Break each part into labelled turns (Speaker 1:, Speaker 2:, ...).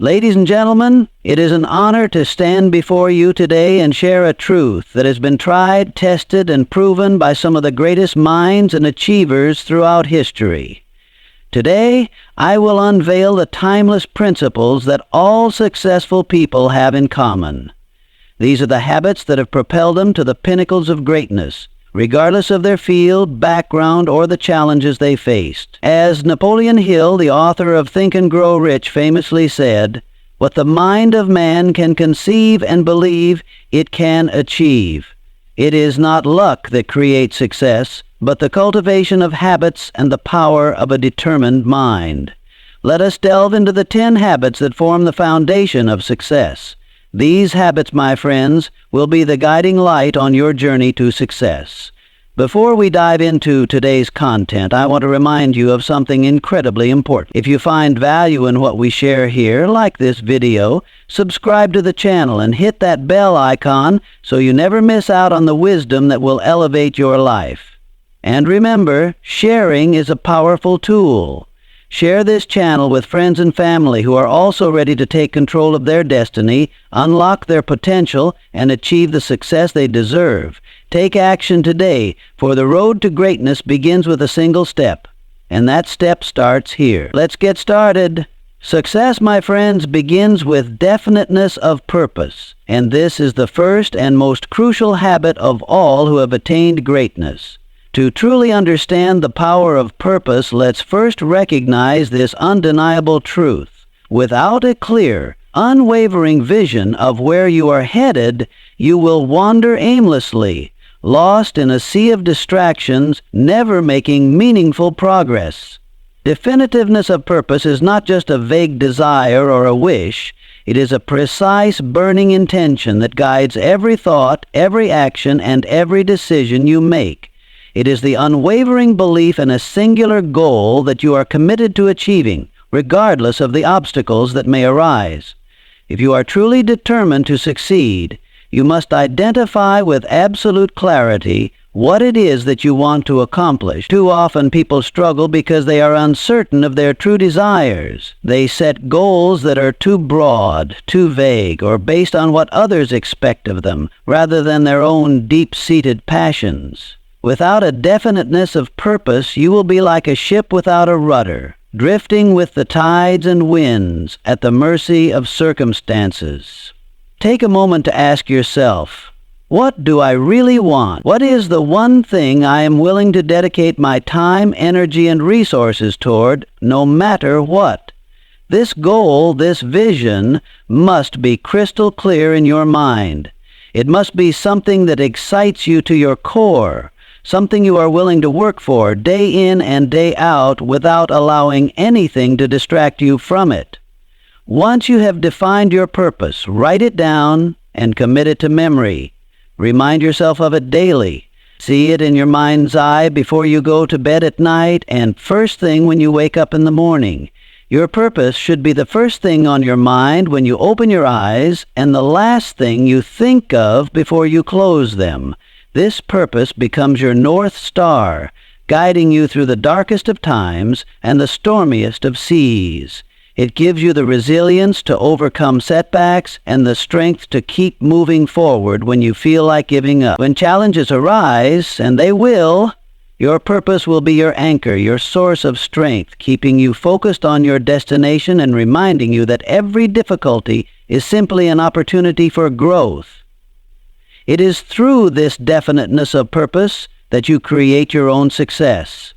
Speaker 1: Ladies and gentlemen, it is an honor to stand before you today and share a truth that has been tried, tested, and proven by some of the greatest minds and achievers throughout history. Today, I will unveil the timeless principles that all successful people have in common. These are the habits that have propelled them to the pinnacles of greatness, regardless of their field, background, or the challenges they faced. As Napoleon Hill, the author of Think and Grow Rich, famously said, "What the mind of man can conceive and believe, it can achieve. It is not luck that creates success, but the cultivation of habits and the power of a determined mind." Let us delve into the 10 habits that form the foundation of success. These habits, my friends, will be the guiding light on your journey to success. Before we dive into today's content, I want to remind you of something incredibly important. If you find value in what we share here, like this video, subscribe to the channel and hit that bell icon so you never miss out on the wisdom that will elevate your life. And remember, sharing is a powerful tool. Share this channel with friends and family who are also ready to take control of their destiny, unlock their potential, and achieve the success they deserve. Take action today, for the road to greatness begins with a single step, and that step starts here. Let's get started. Success, my friends, begins with definiteness of purpose, and this is the first and most crucial habit of all who have attained greatness. To truly understand the power of purpose, let's first recognize this undeniable truth. Without a clear, unwavering vision of where you are headed, you will wander aimlessly, lost in a sea of distractions, never making meaningful progress. Definitiveness of purpose is not just a vague desire or a wish. It is a precise, burning intention that guides every thought, every action, and every decision you make. It is the unwavering belief in a singular goal that you are committed to achieving, regardless of the obstacles that may arise. If you are truly determined to succeed, you must identify with absolute clarity what it is that you want to accomplish. Too often people struggle because they are uncertain of their true desires. They set goals that are too broad, too vague, or based on what others expect of them, rather than their own deep-seated passions. Without a definiteness of purpose, you will be like a ship without a rudder, drifting with the tides and winds at the mercy of circumstances. Take a moment to ask yourself, what do I really want? What is the one thing I am willing to dedicate my time, energy, and resources toward, no matter what? This goal, this vision, must be crystal clear in your mind. It must be something that excites you to your core, something you are willing to work for day in and day out without allowing anything to distract you from it. Once you have defined your purpose, write it down and commit it to memory. Remind yourself of it daily. See it in your mind's eye before you go to bed at night and first thing when you wake up in the morning. Your purpose should be the first thing on your mind when you open your eyes and the last thing you think of before you close them. This purpose becomes your North Star, guiding you through the darkest of times and the stormiest of seas. It gives you the resilience to overcome setbacks and the strength to keep moving forward when you feel like giving up. When challenges arise, and they will, your purpose will be your anchor, your source of strength, keeping you focused on your destination and reminding you that every difficulty is simply an opportunity for growth. It is through this definiteness of purpose that you create your own success.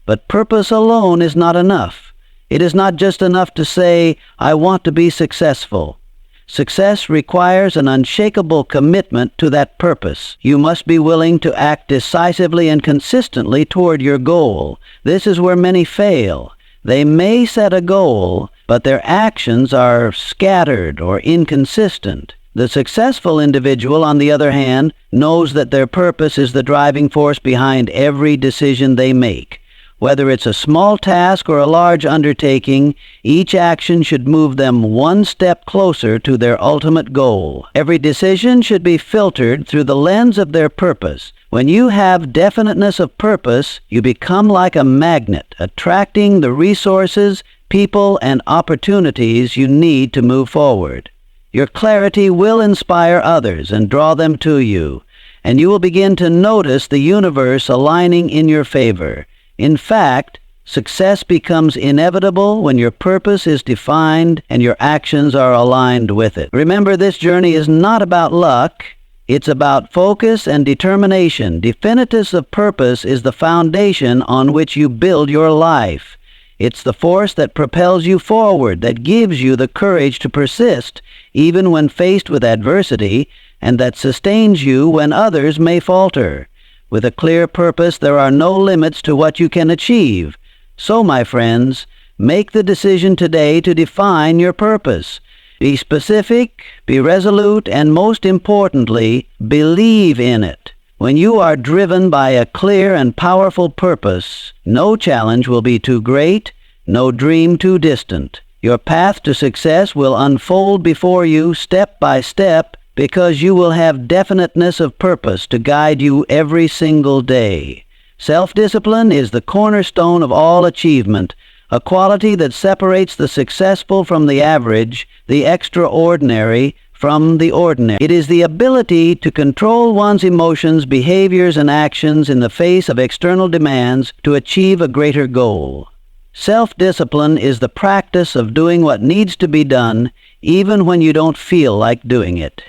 Speaker 1: But purpose alone is not enough. It is not just enough to say, I want to be successful. Success requires an unshakable commitment to that purpose. You must be willing to act decisively and consistently toward your goal. This is where many fail. They may set a goal, but their actions are scattered or inconsistent. The successful individual, on the other hand, knows that their purpose is the driving force behind every decision they make. Whether it's a small task or a large undertaking, each action should move them one step closer to their ultimate goal. Every decision should be filtered through the lens of their purpose. When you have definiteness of purpose, you become like a magnet, attracting the resources, people, and opportunities you need to move forward. Your clarity will inspire others and draw them to you, and you will begin to notice the universe aligning in your favor. In fact, success becomes inevitable when your purpose is defined and your actions are aligned with it. Remember, this journey is not about luck. It's about focus and determination. Definitiveness of purpose is the foundation on which you build your life. It's the force that propels you forward, that gives you the courage to persist even when faced with adversity, and that sustains you when others may falter. With a clear purpose, there are no limits to what you can achieve. So, my friends, make the decision today to define your purpose. Be specific, be resolute, and most importantly, believe in it. When you are driven by a clear and powerful purpose, no challenge will be too great, no dream too distant. Your path to success will unfold before you step by step because you will have definiteness of purpose to guide you every single day. Self-discipline is the cornerstone of all achievement, a quality that separates the successful from the average, the extraordinary from the ordinary. It is the ability to control one's emotions, behaviors, and actions in the face of external demands to achieve a greater goal. Self-discipline is the practice of doing what needs to be done, even when you don't feel like doing it.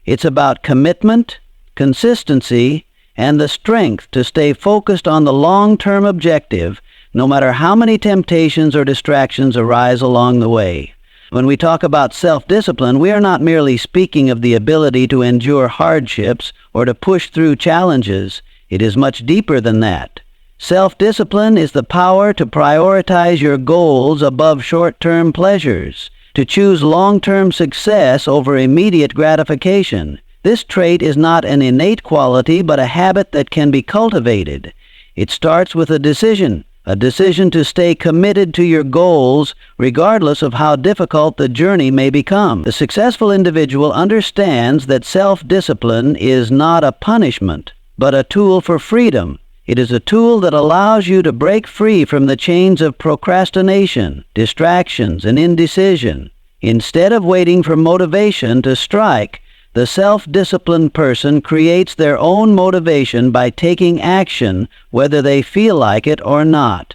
Speaker 1: It's about commitment, consistency, and the strength to stay focused on the long-term objective, no matter how many temptations or distractions arise along the way. When we talk about self-discipline, we are not merely speaking of the ability to endure hardships or to push through challenges. It is much deeper than that. Self-discipline is the power to prioritize your goals above short-term pleasures, to choose long-term success over immediate gratification. This trait is not an innate quality, but a habit that can be cultivated. It starts with a decision to stay committed to your goals, regardless of how difficult the journey may become. The successful individual understands that self-discipline is not a punishment, but a tool for freedom. It is a tool that allows you to break free from the chains of procrastination, distractions, and indecision. Instead of waiting for motivation to strike, the self-disciplined person creates their own motivation by taking action, whether they feel like it or not.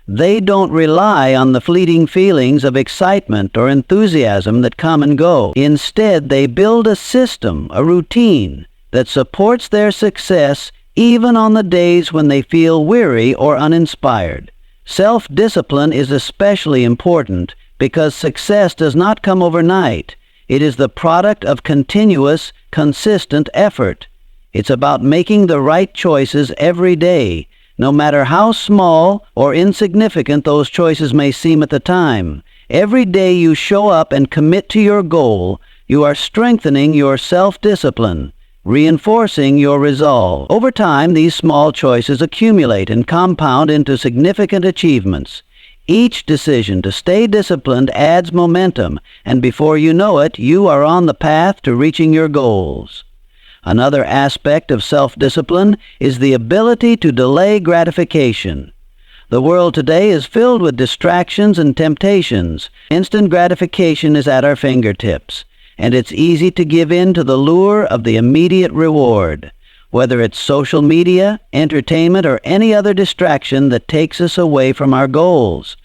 Speaker 1: They don't rely on the fleeting feelings of excitement or enthusiasm that come and go. Instead, they build a system, a routine, that supports their success even on the days when they feel weary or uninspired. Self-discipline is especially important because success does not come overnight. It is the product of continuous, consistent effort. It's about making the right choices every day, no matter how small or insignificant those choices may seem at the time. Every day you show up and commit to your goal, you are strengthening your self-discipline, reinforcing your resolve. Over time, these small choices accumulate and compound into significant achievements. Each decision to stay disciplined adds momentum, and before you know it, you are on the path to reaching your goals. Another aspect of self-discipline is the ability to delay gratification. The world today is filled with distractions and temptations. Instant gratification is at our fingertips, and it's easy to give in to the lure of the immediate reward. Whether it's social media, entertainment, or any other distraction that takes us away from our goals.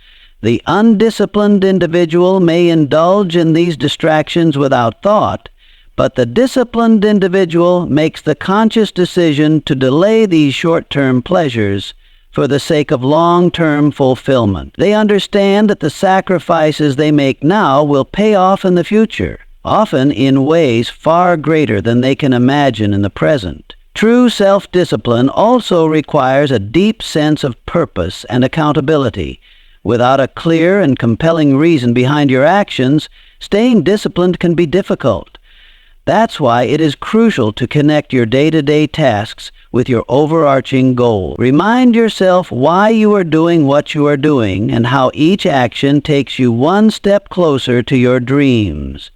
Speaker 1: The undisciplined individual may indulge in these distractions without thought, but the disciplined individual makes the conscious decision to delay these short-term pleasures for the sake of long-term fulfillment. They understand that the sacrifices they make now will pay off in the future, often in ways far greater than they can imagine in the present. True self-discipline also requires a deep sense of purpose and accountability. Without a clear and compelling reason behind your actions, staying disciplined can be difficult. That's why it is crucial to connect your day-to-day tasks with your overarching goal. Remind yourself why you are doing what you are doing and how each action takes you one step closer to your dreams.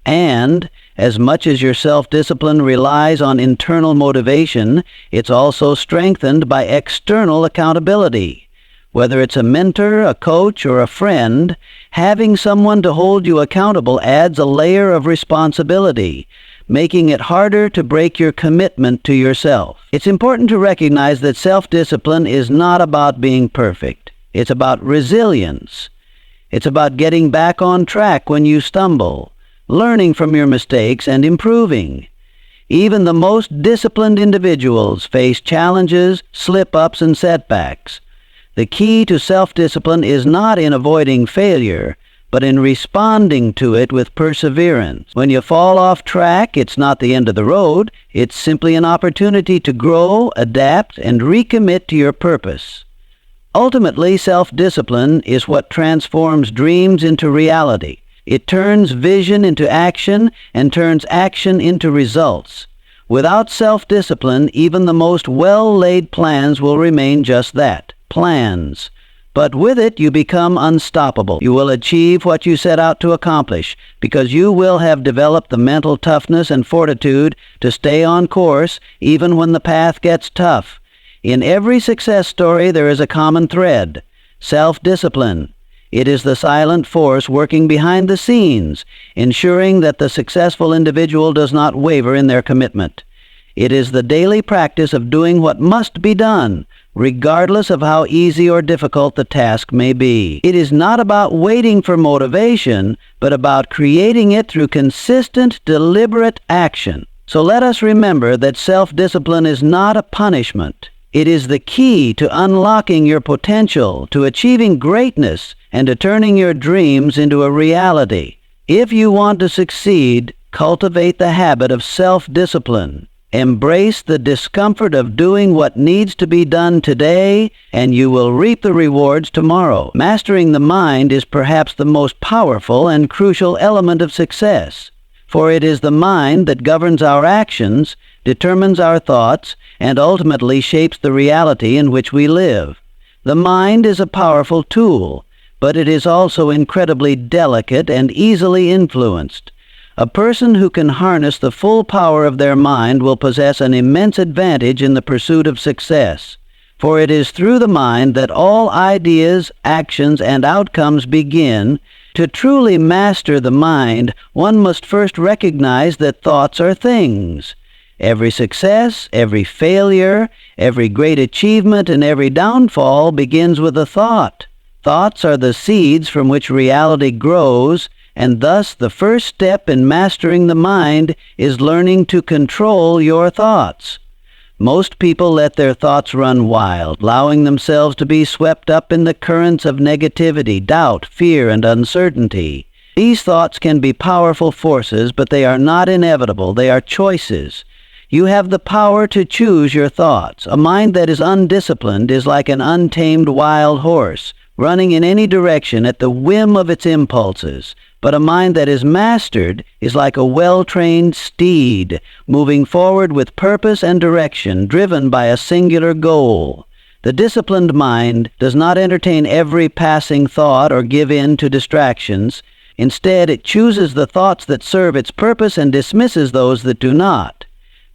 Speaker 1: And as much as your self-discipline relies on internal motivation, it's also strengthened by external accountability. Whether it's a mentor, a coach, or a friend, having someone to hold you accountable adds a layer of responsibility, making it harder to break your commitment to yourself. It's important to recognize that self-discipline is not about being perfect. It's about resilience. It's about getting back on track when you stumble, learning from your mistakes, and improving. Even the most disciplined individuals face challenges, slip-ups, and setbacks. The key to self-discipline is not in avoiding failure, but in responding to it with perseverance. When you fall off track, it's not the end of the road. It's simply an opportunity to grow, adapt, and recommit to your purpose. Ultimately, self-discipline is what transforms dreams into reality. It turns vision into action and turns action into results. Without self-discipline, even the most well-laid plans will remain just that, plans. But with it, you become unstoppable. You will achieve what you set out to accomplish because you will have developed the mental toughness and fortitude to stay on course even when the path gets tough. In every success story, there is a common thread: self-discipline. It is the silent force working behind the scenes, ensuring that the successful individual does not waver in their commitment. It is the daily practice of doing what must be done, regardless of how easy or difficult the task may be. It is not about waiting for motivation, but about creating it through consistent, deliberate action. So let us remember that self-discipline is not a punishment. It is the key to unlocking your potential, to achieving greatness, and to turning your dreams into a reality. If you want to succeed, cultivate the habit of self-discipline. Embrace the discomfort of doing what needs to be done today, and you will reap the rewards tomorrow. Mastering the mind is perhaps the most powerful and crucial element of success, for it is the mind that governs our actions, determines our thoughts, and ultimately shapes the reality in which we live. The mind is a powerful tool, but it is also incredibly delicate and easily influenced. A person who can harness the full power of their mind will possess an immense advantage in the pursuit of success, for it is through the mind that all ideas, actions, and outcomes begin. To truly master the mind, one must first recognize that thoughts are things. Every success, every failure, every great achievement, and every downfall begins with a thought. Thoughts are the seeds from which reality grows, and thus the first step in mastering the mind is learning to control your thoughts. Most people let their thoughts run wild, allowing themselves to be swept up in the currents of negativity, doubt, fear, and uncertainty. These thoughts can be powerful forces, but they are not inevitable. They are choices. You have the power to choose your thoughts. A mind that is undisciplined is like an untamed wild horse, running in any direction at the whim of its impulses. But a mind that is mastered is like a well-trained steed, moving forward with purpose and direction, driven by a singular goal. The disciplined mind does not entertain every passing thought or give in to distractions. Instead, it chooses the thoughts that serve its purpose and dismisses those that do not.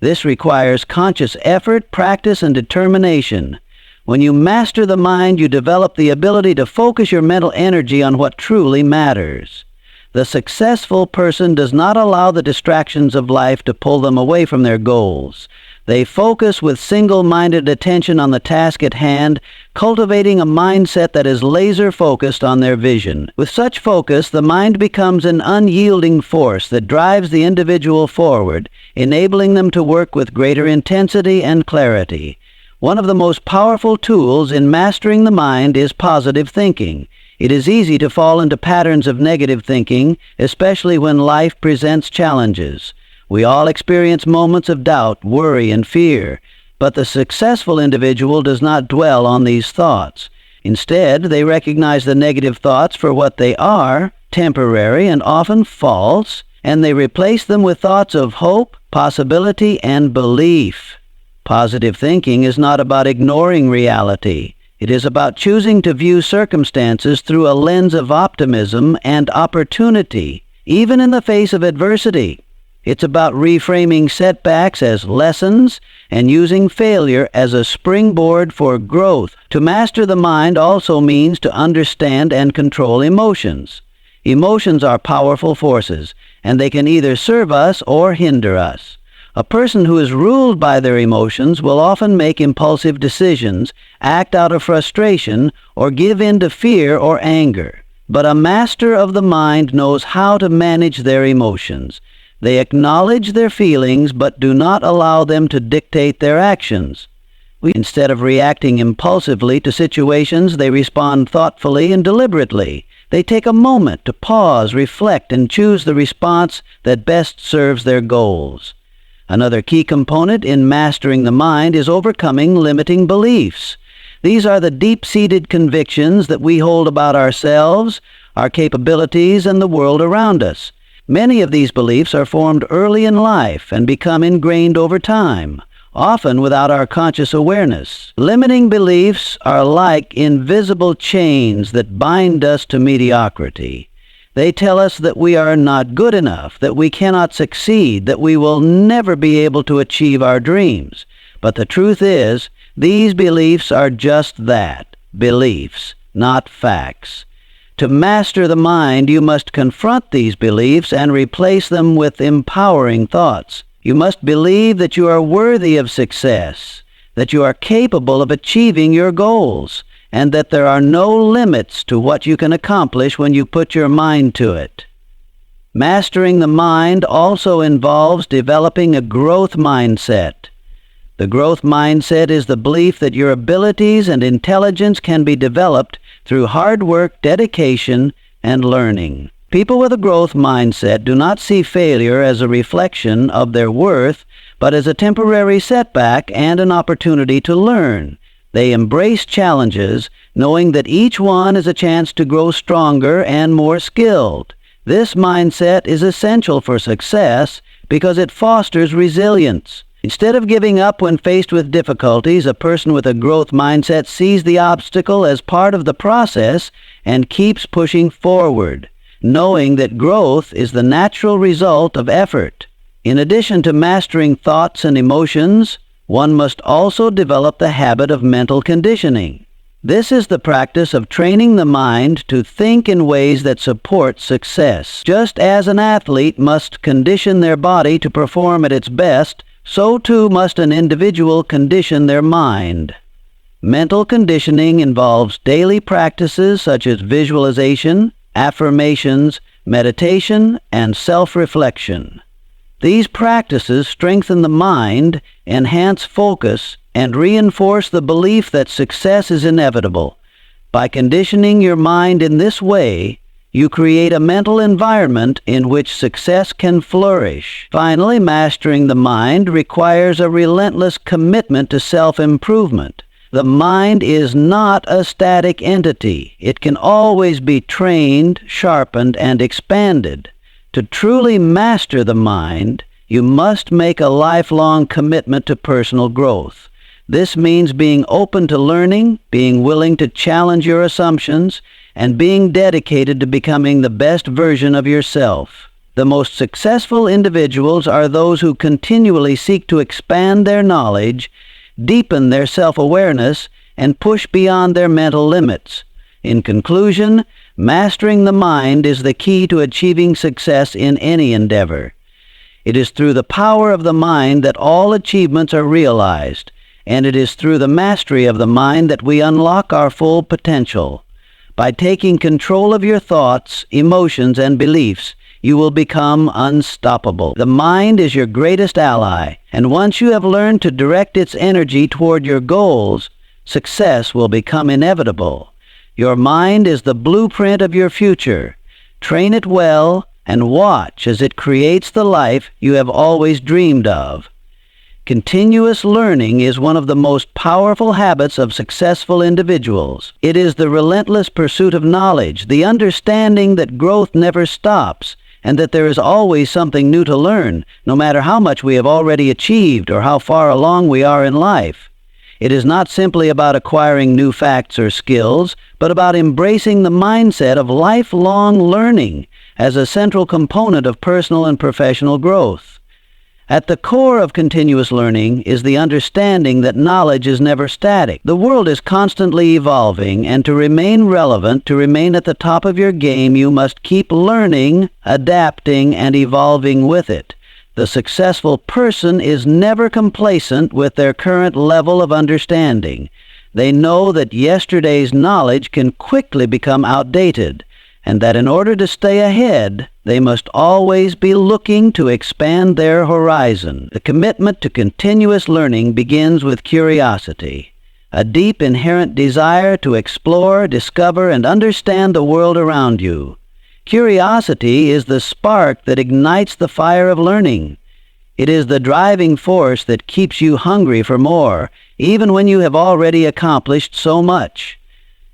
Speaker 1: This requires conscious effort, practice, and determination. When you master the mind, you develop the ability to focus your mental energy on what truly matters. The successful person does not allow the distractions of life to pull them away from their goals. They focus with single-minded attention on the task at hand, cultivating a mindset that is laser-focused on their vision. With such focus, the mind becomes an unyielding force that drives the individual forward, enabling them to work with greater intensity and clarity. One of the most powerful tools in mastering the mind is positive thinking. It is easy to fall into patterns of negative thinking, especially when life presents challenges. We all experience moments of doubt, worry, and fear, but the successful individual does not dwell on these thoughts. Instead, they recognize the negative thoughts for what they are, temporary and often false, and they replace them with thoughts of hope, possibility, and belief. Positive thinking is not about ignoring reality. It is about choosing to view circumstances through a lens of optimism and opportunity, even in the face of adversity. It's about reframing setbacks as lessons and using failure as a springboard for growth. To master the mind also means to understand and control emotions. Emotions are powerful forces, and they can either serve us or hinder us. A person who is ruled by their emotions will often make impulsive decisions, act out of frustration, or give in to fear or anger. But a master of the mind knows how to manage their emotions. They acknowledge their feelings but do not allow them to dictate their actions. Instead of reacting impulsively to situations, they respond thoughtfully and deliberately. They take a moment to pause, reflect, and choose the response that best serves their goals. Another key component in mastering the mind is overcoming limiting beliefs. These are the deep-seated convictions that we hold about ourselves, our capabilities, and the world around us. Many of these beliefs are formed early in life and become ingrained over time, often without our conscious awareness. Limiting beliefs are like invisible chains that bind us to mediocrity. They tell us that we are not good enough, that we cannot succeed, that we will never be able to achieve our dreams. But the truth is, these beliefs are just that, beliefs, not facts. To master the mind, you must confront these beliefs and replace them with empowering thoughts. You must believe that you are worthy of success, that you are capable of achieving your goals, and that there are no limits to what you can accomplish when you put your mind to it. Mastering the mind also involves developing a growth mindset. The growth mindset is the belief that your abilities and intelligence can be developed through hard work, dedication, and learning. People with a growth mindset do not see failure as a reflection of their worth, but as a temporary setback and an opportunity to learn. They embrace challenges, knowing that each one is a chance to grow stronger and more skilled. This mindset is essential for success because it fosters resilience. Instead of giving up when faced with difficulties, a person with a growth mindset sees the obstacle as part of the process and keeps pushing forward, knowing that growth is the natural result of effort. In addition to mastering thoughts and emotions, one must also develop the habit of mental conditioning. This is the practice of training the mind to think in ways that support success. Just as an athlete must condition their body to perform at its best, so too must an individual condition their mind. Mental conditioning involves daily practices such as visualization, affirmations, meditation, and self-reflection. These practices strengthen the mind, enhance focus, and reinforce the belief that success is inevitable. By conditioning your mind in this way, you create a mental environment in which success can flourish. Finally, mastering the mind requires a relentless commitment to self-improvement. The mind is not a static entity. It can always be trained, sharpened, and expanded. To truly master the mind, you must make a lifelong commitment to personal growth. This means being open to learning, being willing to challenge your assumptions, and being dedicated to becoming the best version of yourself. The most successful individuals are those who continually seek to expand their knowledge, deepen their self-awareness, and push beyond their mental limits. In conclusion, mastering the mind is the key to achieving success in any endeavor. It is through the power of the mind that all achievements are realized, and it is through the mastery of the mind that we unlock our full potential. By taking control of your thoughts, emotions, and beliefs, you will become unstoppable. The mind is your greatest ally, and once you have learned to direct its energy toward your goals, success will become inevitable. Your mind is the blueprint of your future. Train it well and watch as it creates the life you have always dreamed of. Continuous learning is one of the most powerful habits of successful individuals. It is the relentless pursuit of knowledge, the understanding that growth never stops, and that there is always something new to learn, no matter how much we have already achieved or how far along we are in life. It is not simply about acquiring new facts or skills, but about embracing the mindset of lifelong learning as a central component of personal and professional growth. At the core of continuous learning is the understanding that knowledge is never static. The world is constantly evolving, and to remain relevant, to remain at the top of your game, you must keep learning, adapting, and evolving with it. The successful person is never complacent with their current level of understanding. They know that yesterday's knowledge can quickly become outdated, and that in order to stay ahead, they must always be looking to expand their horizon. The commitment to continuous learning begins with curiosity, a deep inherent desire to explore, discover, and understand the world around you. Curiosity is the spark that ignites the fire of learning. It is the driving force that keeps you hungry for more, even when you have already accomplished so much.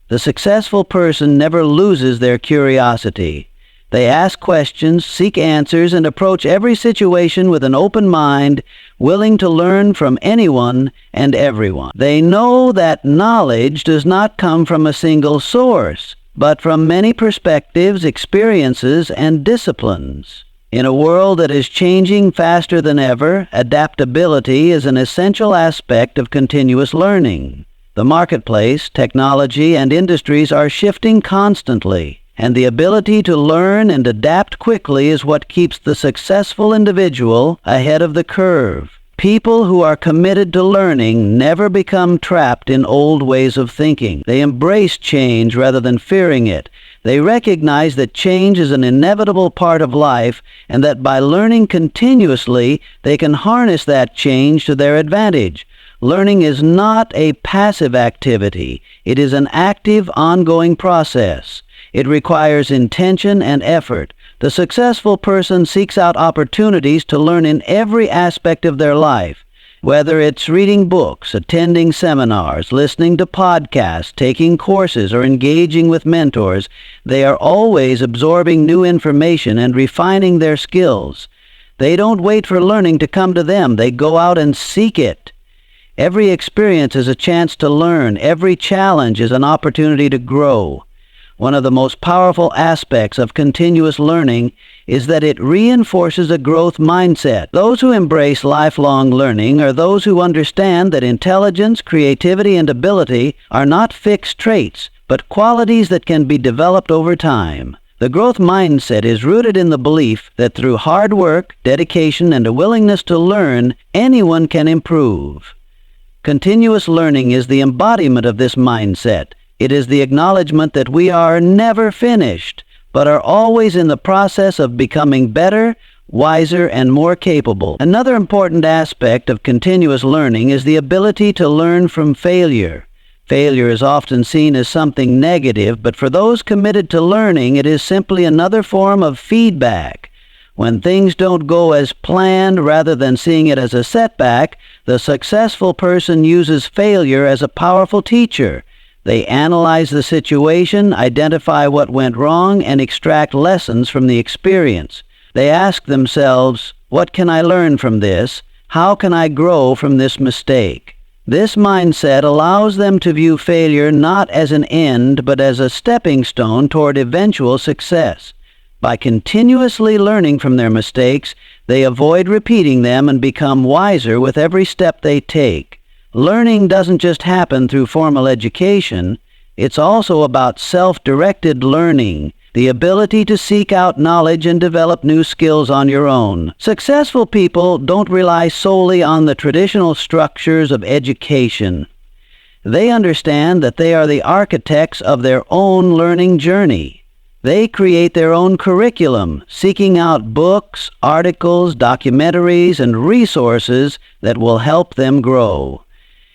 Speaker 1: The successful person never loses their curiosity. They ask questions, seek answers, and approach every situation with an open mind, willing to learn from anyone and everyone. They know that knowledge does not come from a single source, but from many perspectives, experiences, and disciplines. In a world that is changing faster than ever, adaptability is an essential aspect of continuous learning. The marketplace, technology, and industries are shifting constantly, and the ability to learn and adapt quickly is what keeps the successful individual ahead of the curve. People who are committed to learning never become trapped in old ways of thinking. They embrace change rather than fearing it. They recognize that change is an inevitable part of life, and that by learning continuously, they can harness that change to their advantage. Learning is not a passive activity. It is an active, ongoing process. It requires intention and effort. The successful person seeks out opportunities to learn in every aspect of their life, whether it's reading books, attending seminars, listening to podcasts, taking courses, or engaging with mentors. They are always absorbing new information and refining their skills. They don't wait for learning to come to them. They go out and seek it. Every experience is a chance to learn. Every challenge is an opportunity to grow. One of the most powerful aspects of continuous learning is that it reinforces a growth mindset. Those who embrace lifelong learning are those who understand that intelligence, creativity, and ability are not fixed traits, but qualities that can be developed over time. The growth mindset is rooted in the belief that through hard work, dedication, and a willingness to learn, anyone can improve. Continuous learning is the embodiment of this mindset. It is the acknowledgement that we are never finished, but are always in the process of becoming better, wiser, and more capable. Another important aspect of continuous learning is the ability to learn from failure. Failure is often seen as something negative, but for those committed to learning, it is simply another form of feedback. When things don't go as planned, rather than seeing it as a setback, the successful person uses failure as a powerful teacher. They analyze the situation, identify what went wrong, and extract lessons from the experience. They ask themselves, what can I learn from this? How can I grow from this mistake? This mindset allows them to view failure not as an end, but as a stepping stone toward eventual success. By continuously learning from their mistakes, they avoid repeating them and become wiser with every step they take. Learning doesn't just happen through formal education. It's also about self-directed learning, the ability to seek out knowledge and develop new skills on your own. Successful people don't rely solely on the traditional structures of education. They understand that they are the architects of their own learning journey. They create their own curriculum, seeking out books, articles, documentaries, and resources that will help them grow.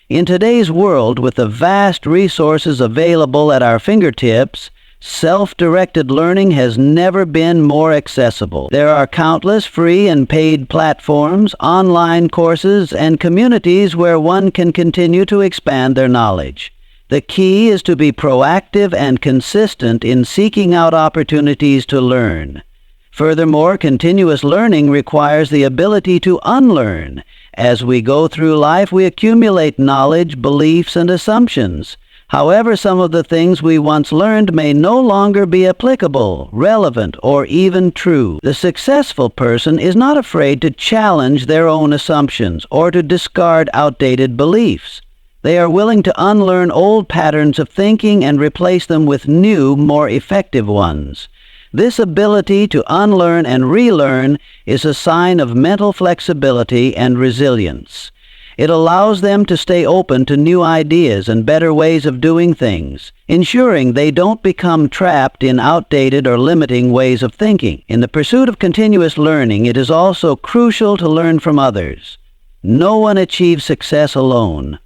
Speaker 1: In today's world, with the vast resources available at our fingertips, self-directed learning has never been more accessible. There are countless free and paid platforms, online courses, and communities where one can continue to expand their knowledge. The key is to be proactive and consistent in seeking out opportunities to learn. Furthermore, continuous learning requires the ability to unlearn. As we go through life, we accumulate knowledge, beliefs, and assumptions. However, some of the things we once learned may no longer be applicable, relevant, or even true. The successful person is not afraid to challenge their own assumptions or to discard outdated beliefs. They are willing to unlearn old patterns of thinking and replace them with new, more effective ones. This ability to unlearn and relearn is a sign of mental flexibility and resilience. It allows them to stay open to new ideas and better ways of doing things, ensuring they don't become trapped in outdated or limiting ways of thinking. In the pursuit of continuous learning, it is also crucial to learn from others. No one achieves success alone.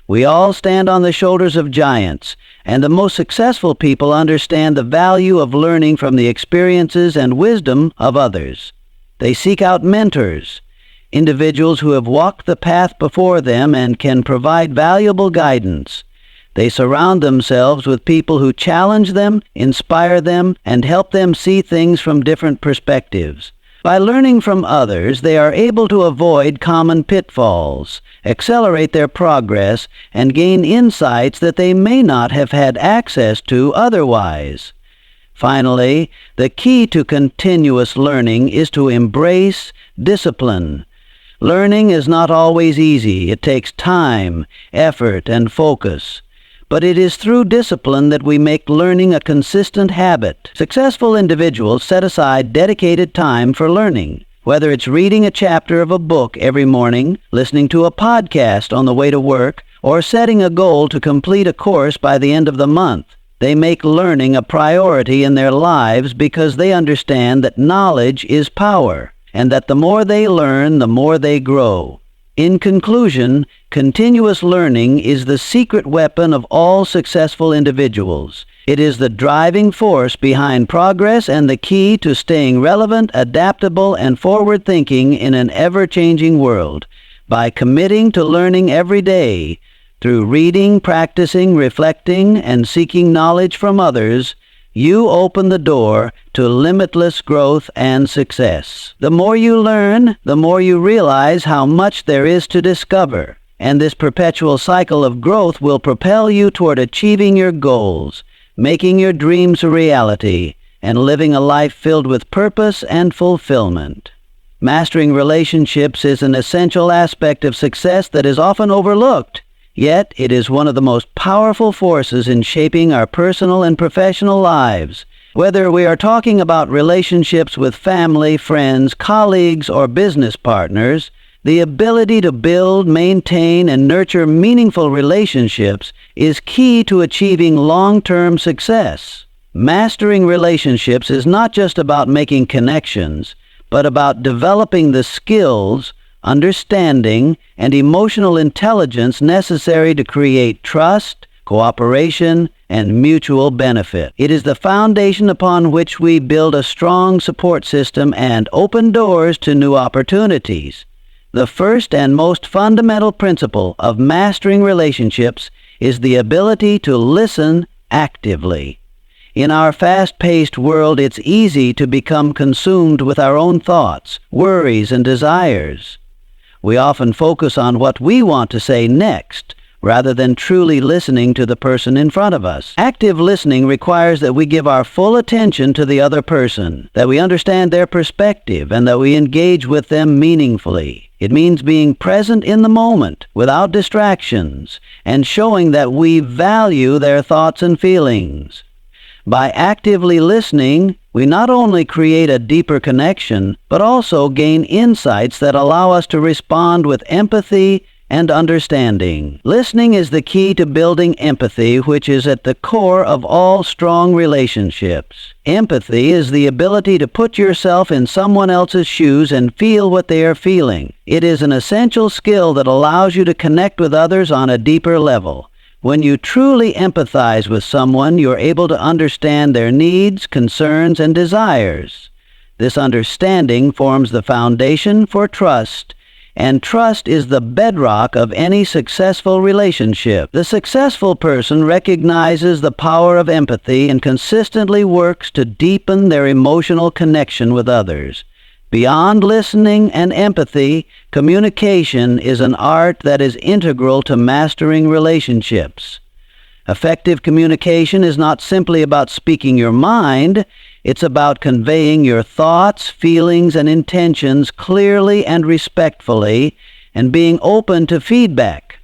Speaker 1: We all stand on the shoulders of giants, and the most successful people understand the value of learning from the experiences and wisdom of others. They seek out mentors, individuals who have walked the path before them and can provide valuable guidance. They surround themselves with people who challenge them, inspire them, and help them see things from different perspectives. By learning from others, they are able to avoid common pitfalls, accelerate their progress, and gain insights that they may not have had access to otherwise. Finally, the key to continuous learning is to embrace discipline. Learning is not always easy. It takes time, effort, and focus. But it is through discipline that we make learning a consistent habit. Successful individuals set aside dedicated time for learning. Whether it's reading a chapter of a book every morning, listening to a podcast on the way to work, or setting a goal to complete a course by the end of the month, they make learning a priority in their lives because they understand that knowledge is power, and that the more they learn, the more they grow. In conclusion, continuous learning is the secret weapon of all successful individuals. It is the driving force behind progress and the key to staying relevant, adaptable, and forward-thinking in an ever-changing world. By committing to learning every day, through reading, practicing, reflecting, and seeking knowledge from others, you open the door to limitless growth and success. The more you learn, the more you realize how much there is to discover, and this perpetual cycle of growth will propel you toward achieving your goals, making your dreams a reality, and living a life filled with purpose and fulfillment. Mastering relationships is an essential aspect of success that is often overlooked. Yet, it is one of the most powerful forces in shaping our personal and professional lives. Whether we are talking about relationships with family, friends, colleagues, or business partners, the ability to build, maintain, and nurture meaningful relationships is key to achieving long-term success. Mastering relationships is not just about making connections, but about developing the skills, understanding, and emotional intelligence necessary to create trust, cooperation, and mutual benefit. It is the foundation upon which we build a strong support system and open doors to new opportunities. The first and most fundamental principle of mastering relationships is the ability to listen actively. In our fast-paced world, it's easy to become consumed with our own thoughts, worries, and desires. We often focus on what we want to say next, rather than truly listening to the person in front of us. Active listening requires that we give our full attention to the other person, that we understand their perspective, and that we engage with them meaningfully. It means being present in the moment, without distractions, and showing that we value their thoughts and feelings. By actively listening, we not only create a deeper connection, but also gain insights that allow us to respond with empathy and understanding. Listening is the key to building empathy, which is at the core of all strong relationships. Empathy is the ability to put yourself in someone else's shoes and feel what they are feeling. It is an essential skill that allows you to connect with others on a deeper level. When you truly empathize with someone, you're able to understand their needs, concerns, and desires. This understanding forms the foundation for trust, and trust is the bedrock of any successful relationship. The successful person recognizes the power of empathy and consistently works to deepen their emotional connection with others. Beyond listening and empathy, communication is an art that is integral to mastering relationships. Effective communication is not simply about speaking your mind, it's about conveying your thoughts, feelings, and intentions clearly and respectfully, and being open to feedback.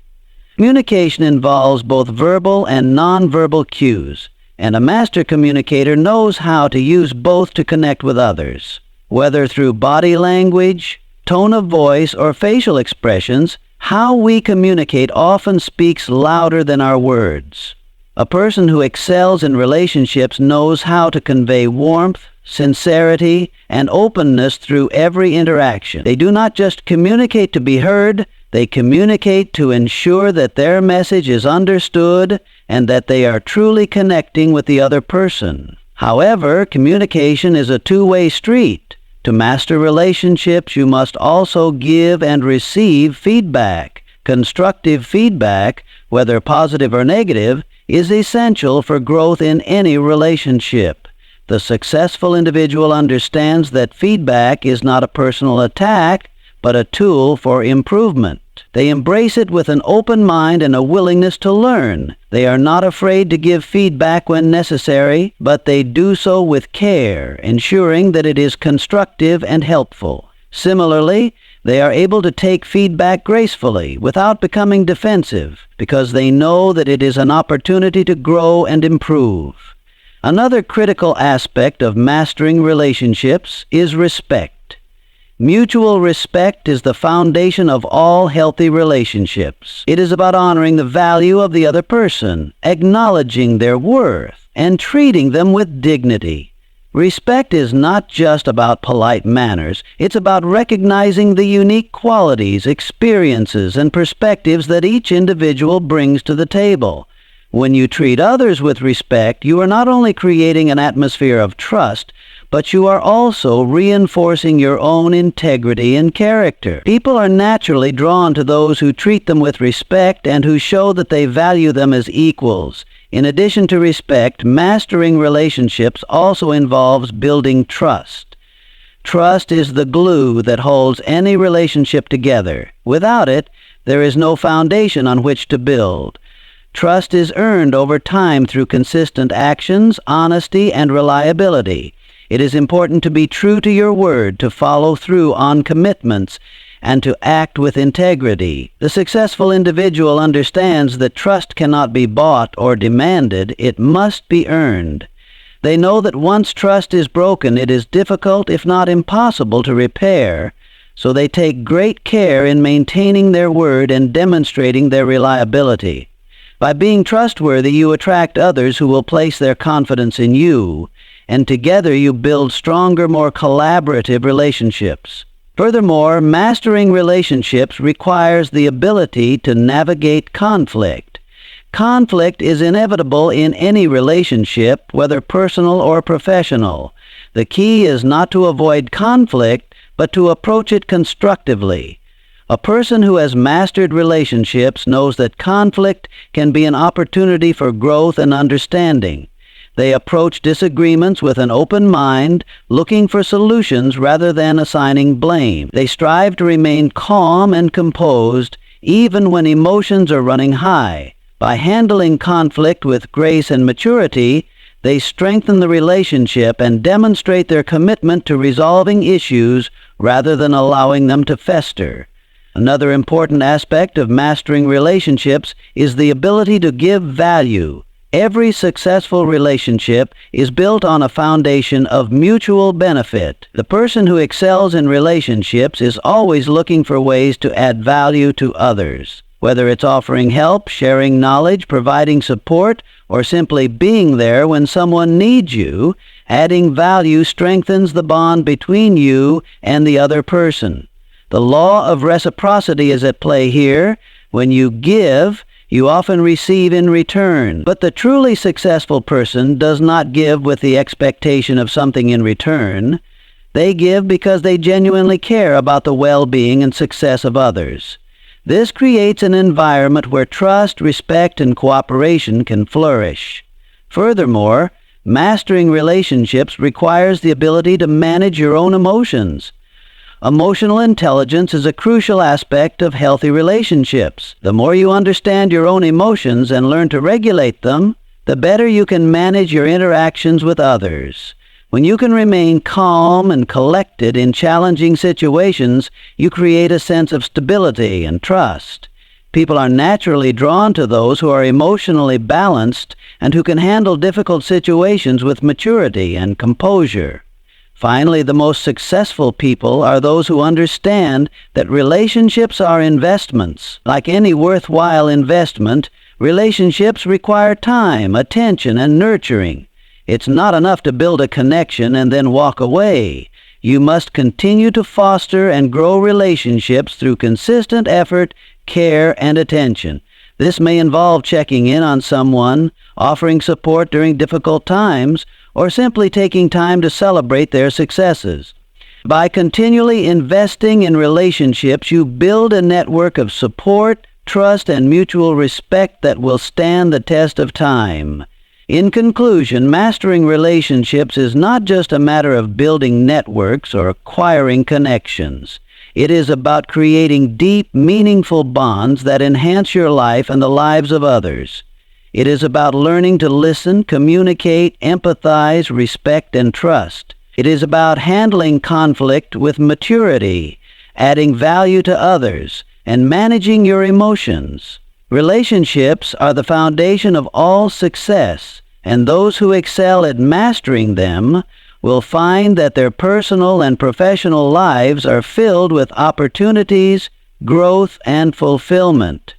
Speaker 1: Communication involves both verbal and nonverbal cues, and a master communicator knows how to use both to connect with others. Whether through body language, tone of voice, or facial expressions, how we communicate often speaks louder than our words. A person who excels in relationships knows how to convey warmth, sincerity, and openness through every interaction. They do not just communicate to be heard, they communicate to ensure that their message is understood and that they are truly connecting with the other person. However, communication is a two-way street. To master relationships, you must also give and receive feedback. Constructive feedback, whether positive or negative, is essential for growth in any relationship. The successful individual understands that feedback is not a personal attack, but a tool for improvement. They embrace it with an open mind and a willingness to learn. They are not afraid to give feedback when necessary, but they do so with care, ensuring that it is constructive and helpful. Similarly, they are able to take feedback gracefully, without becoming defensive, because they know that it is an opportunity to grow and improve. Another critical aspect of mastering relationships is respect. Mutual respect is the foundation of all healthy relationships. It is about honoring the value of the other person, acknowledging their worth, and treating them with dignity. Respect is not just about polite manners. It's about recognizing the unique qualities, experiences, and perspectives that each individual brings to the table. When you treat others with respect, you are not only creating an atmosphere of trust, but you are also reinforcing your own integrity and character. People are naturally drawn to those who treat them with respect and who show that they value them as equals. In addition to respect, mastering relationships also involves building trust. Trust is the glue that holds any relationship together. Without it, there is no foundation on which to build. Trust is earned over time through consistent actions, honesty, and reliability. It is important to be true to your word, to follow through on commitments, and to act with integrity. The successful individual understands that trust cannot be bought or demanded, it must be earned. They know that once trust is broken, it is difficult, if not impossible, to repair, so they take great care in maintaining their word and demonstrating their reliability. By being trustworthy, you attract others who will place their confidence in you, and together you build stronger, more collaborative relationships. Furthermore, mastering relationships requires the ability to navigate conflict. Conflict is inevitable in any relationship, whether personal or professional. The key is not to avoid conflict, but to approach it constructively. A person who has mastered relationships knows that conflict can be an opportunity for growth and understanding. They approach disagreements with an open mind, looking for solutions rather than assigning blame. They strive to remain calm and composed, even when emotions are running high. By handling conflict with grace and maturity, they strengthen the relationship and demonstrate their commitment to resolving issues rather than allowing them to fester. Another important aspect of mastering relationships is the ability to give value. Every successful relationship is built on a foundation of mutual benefit. The person who excels in relationships is always looking for ways to add value to others. Whether it's offering help, sharing knowledge, providing support, or simply being there when someone needs you, adding value strengthens the bond between you and the other person. The law of reciprocity is at play here. When you give, you often receive in return. But the truly successful person does not give with the expectation of something in return. They give because they genuinely care about the well-being and success of others. This creates an environment where trust, respect, and cooperation can flourish. Furthermore, mastering relationships requires the ability to manage your own emotions. Emotional intelligence is a crucial aspect of healthy relationships. The more you understand your own emotions and learn to regulate them, the better you can manage your interactions with others. When you can remain calm and collected in challenging situations, you create a sense of stability and trust. People are naturally drawn to those who are emotionally balanced and who can handle difficult situations with maturity and composure. Finally, the most successful people are those who understand that relationships are investments. Like any worthwhile investment, relationships require time, attention, and nurturing. It's not enough to build a connection and then walk away. You must continue to foster and grow relationships through consistent effort, care, and attention. This may involve checking in on someone, offering support during difficult times, or simply taking time to celebrate their successes. By continually investing in relationships, you build a network of support, trust, and mutual respect that will stand the test of time. In conclusion, mastering relationships is not just a matter of building networks or acquiring connections. It is about creating deep, meaningful bonds that enhance your life and the lives of others. It is about learning to listen, communicate, empathize, respect, and trust. It is about handling conflict with maturity, adding value to others, and managing your emotions. Relationships are the foundation of all success, and those who excel at mastering them will find that their personal and professional lives are filled with opportunities, growth, and fulfillment.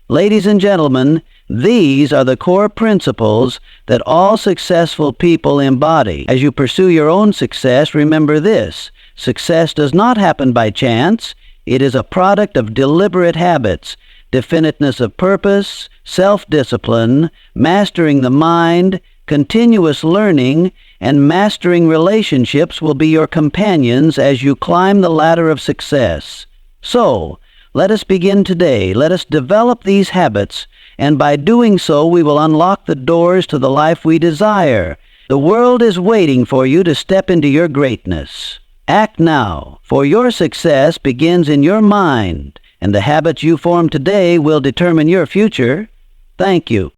Speaker 1: Ladies and gentlemen, these are the core principles that all successful people embody. As you pursue your own success, remember this: success does not happen by chance. It is a product of deliberate habits, definiteness of purpose, self-discipline, mastering the mind, continuous learning, and mastering relationships will be your companions as you climb the ladder of success. So, let us begin today. Let us develop these habits, and by doing so, we will unlock the doors to the life we desire. The world is waiting for you to step into your greatness. Act now, for your success begins in your mind, and the habits you form today will determine your future. Thank you.